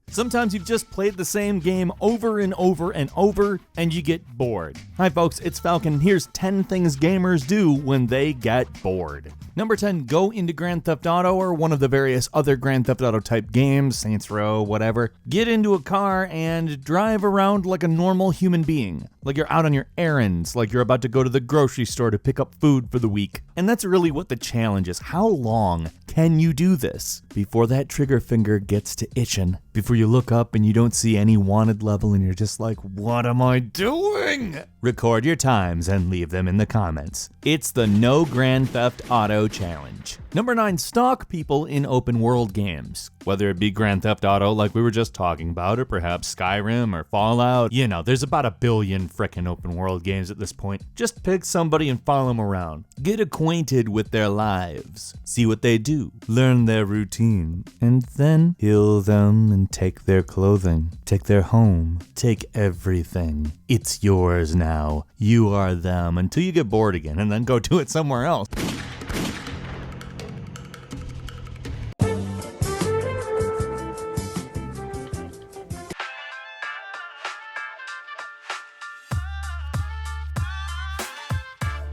Sometimes you've just played the same game over and over and over, and you get bored. Hi folks, it's Falcon, and here's 10 things gamers do when they get bored. Number 10, go into Grand Theft Auto or one of the various other Grand Theft Auto type games, Saints Row, whatever. Get into a car and drive around like a normal human being. Like you're out on your errands, like you're about to go to the grocery store to pick up food for the week. And that's really what the challenge is. How long can you do this before that trigger finger gets to itching? Before you look up and you don't see any wanted level and you're just like, what am I doing? Record your times and leave them in the comments. It's the No Grand Theft Auto Challenge. Number 9, stalk people in open world games. Whether it be Grand Theft Auto like we were just talking about, or perhaps Skyrim or Fallout. You know, there's about 1 billion frickin' open world games at this point. Just pick somebody and follow them around. Get acquainted with their lives. See what they do. Learn their routine. And then heal them and take their clothing. Take their home. Take everything. It's yours now. You are them until you get bored again and then go do it somewhere else.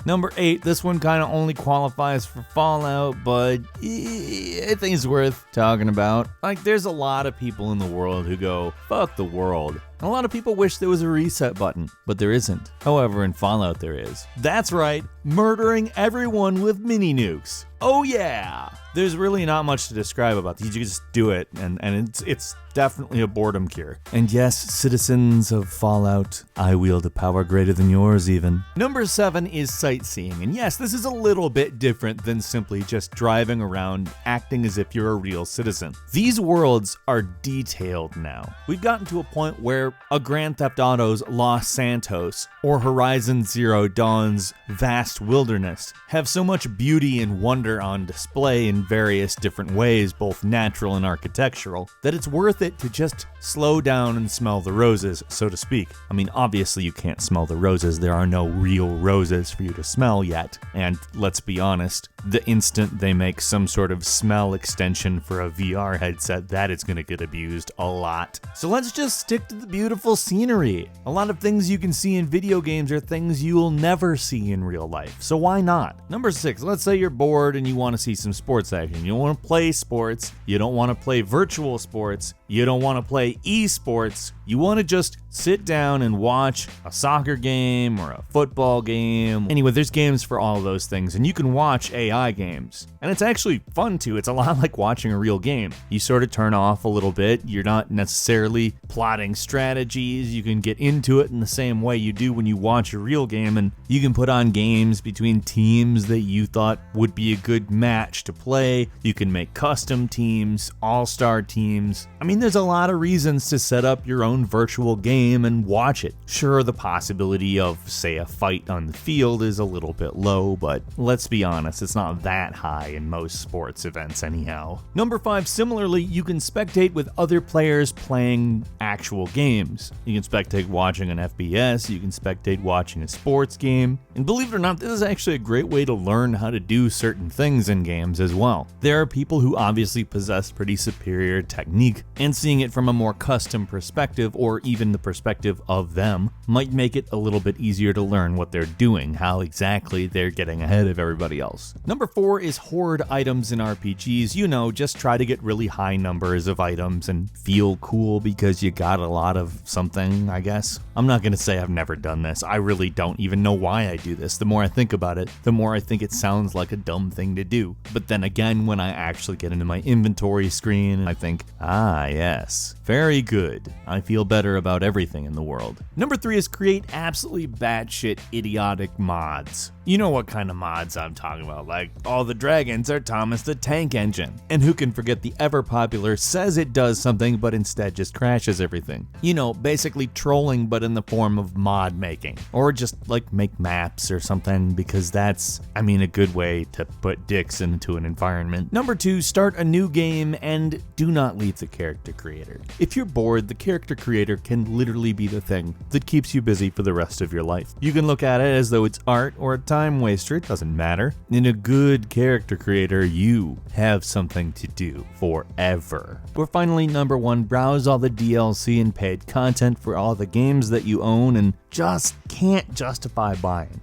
Number 8, this one kind of only qualifies for Fallout, but I think it's worth talking about. Like, there's a lot of people in the world who go, fuck the world. And a lot of people wish there was a reset button, but there isn't. However, in Fallout there is. That's right, murdering everyone with mini nukes. Oh yeah! There's really not much to describe about these. You just do it, and it's definitely a boredom cure. And yes, citizens of Fallout, I wield a power greater than yours even. Number 7 is sightseeing. And yes, this is a little bit different than simply just driving around acting as if you're a real citizen. These worlds are detailed now. We've gotten to a point where a Grand Theft Auto's Los Santos or Horizon Zero Dawn's vast wilderness have so much beauty and wonder on display in various different ways, both natural and architectural, that it's worth it to just slow down and smell the roses, so to speak. I mean, obviously you can't smell the roses. There are no real roses for you to smell yet. And let's be honest, the instant they make some sort of smell extension for a VR headset, that is going to get abused a lot. So let's just stick to the beautiful scenery. A lot of things you can see in video games are things you will never see in real life, so why not? Number 6, let's say you're bored and you want to see some sports action. You don't want to play sports, you don't want to play virtual sports, you don't want to play esports, you want to just sit down and watch a soccer game or a football game. Anyway, there's games for all of those things, and you can watch AI games. And it's actually fun too. It's a lot like watching a real game. You sort of turn off a little bit. You're not necessarily plotting strategies. You can get into it in the same way you do when you watch a real game, and you can put on games between teams that you thought would be a good match to play. You can make custom teams, all-star teams. I mean, there's a lot of reasons to set up your own virtual game and watch it. Sure, the possibility of, say, a fight on the field is a little bit low, but let's be honest, it's not that high in most sports events anyhow. Number 5, similarly, you can spectate with other players playing actual games. You can spectate watching an FPS, you can spectate watching a sports game, and believe it or not, this is actually a great way to learn how to do certain things in games as well. There are people who obviously possess pretty superior technique, and seeing it from a more custom perspective, or even the perspective of them, might make it a little bit easier to learn what they're doing, how exactly they're getting ahead of everybody else. Number 4 is hoard items in RPGs. You know, just try to get really high numbers of items and feel cool because you got a lot of something, I guess. I'm not gonna say I've never done this. I really don't even know why I do this. The more I think about it, the more I think it sounds like a dumb thing to do. But then again, when I actually get into my inventory screen, I think, ah, yes, very good. I feel better about everything in the world. Number 3 is create absolutely batshit idiotic mods. You know what kind of mods I'm talking about, like all the dragons are Thomas the Tank Engine. And who can forget the ever popular says it does something but instead just crashes everything. You know, basically trolling but in the form of mod making. Or just like make maps or something, because that's, I mean, a good way to put dicks into an environment. Number 2, start a new game and do not leave the character creator. If you're bored, the character creator can literally be the thing that keeps you busy for the rest of your life. You can look at it as though it's art or a time waster, it doesn't matter. In a good character creator, you have something to do forever. Or finally, number 1, browse all the DLC and paid content for all the games that you own and just can't justify buying.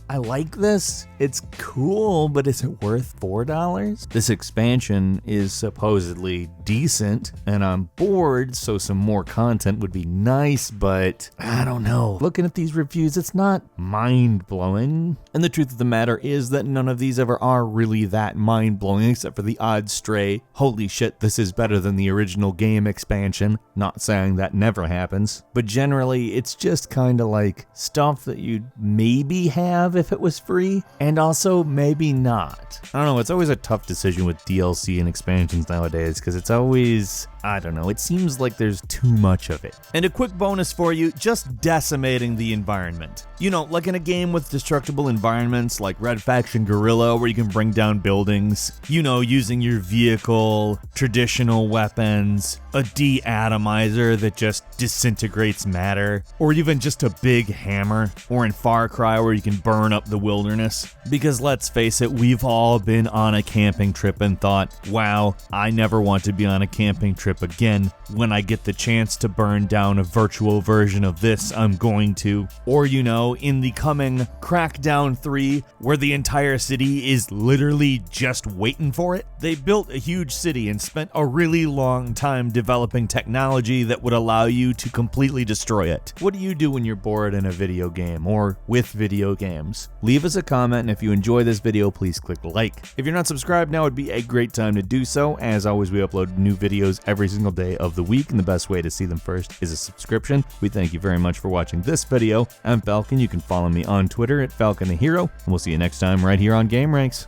I like this. It's cool, but is it worth $4? This expansion is supposedly decent, and I'm bored, so some more content would be nice, but I don't know. Looking at these reviews, it's not mind-blowing. And the truth of the matter is that none of these ever are really that mind-blowing, except for the odd stray, holy shit, this is better than the original game expansion. Not saying that never happens, but generally it's just kind of like stuff that you'd maybe have if it was free, and also maybe not. I don't know, it's always a tough decision with DLC and expansions nowadays, because it's always, I don't know, it seems like there's too much of it. And a quick bonus for you, just decimating the environment. You know, like in a game with destructible environments like Red Faction Guerrilla, where you can bring down buildings, you know, using your vehicle, traditional weapons, a de-atomizer that just disintegrates matter, or even just a big hammer, or in Far Cry where you can burn up the wilderness. Because let's face it, we've all been on a camping trip and thought, wow, I never want to be on a camping trip again. When I get the chance to burn down a virtual version of this, I'm going to. Or, you know, in the coming Crackdown 3, where the entire city is literally just waiting for it. They built a huge city and spent a really long time developing technology that would allow you to completely destroy it. What do you do when you're bored in a video game or with video games? Leave us a comment, and if you enjoy this video, please click like. If you're not subscribed now, would be a great time to do so. As always, we upload new videos every single day of the week, and the best way to see them first is a subscription. We thank you very much for watching this video. I'm Falcon. You can follow me on Twitter at Falcon the Hero, and we'll see you next time right here on Gameranx.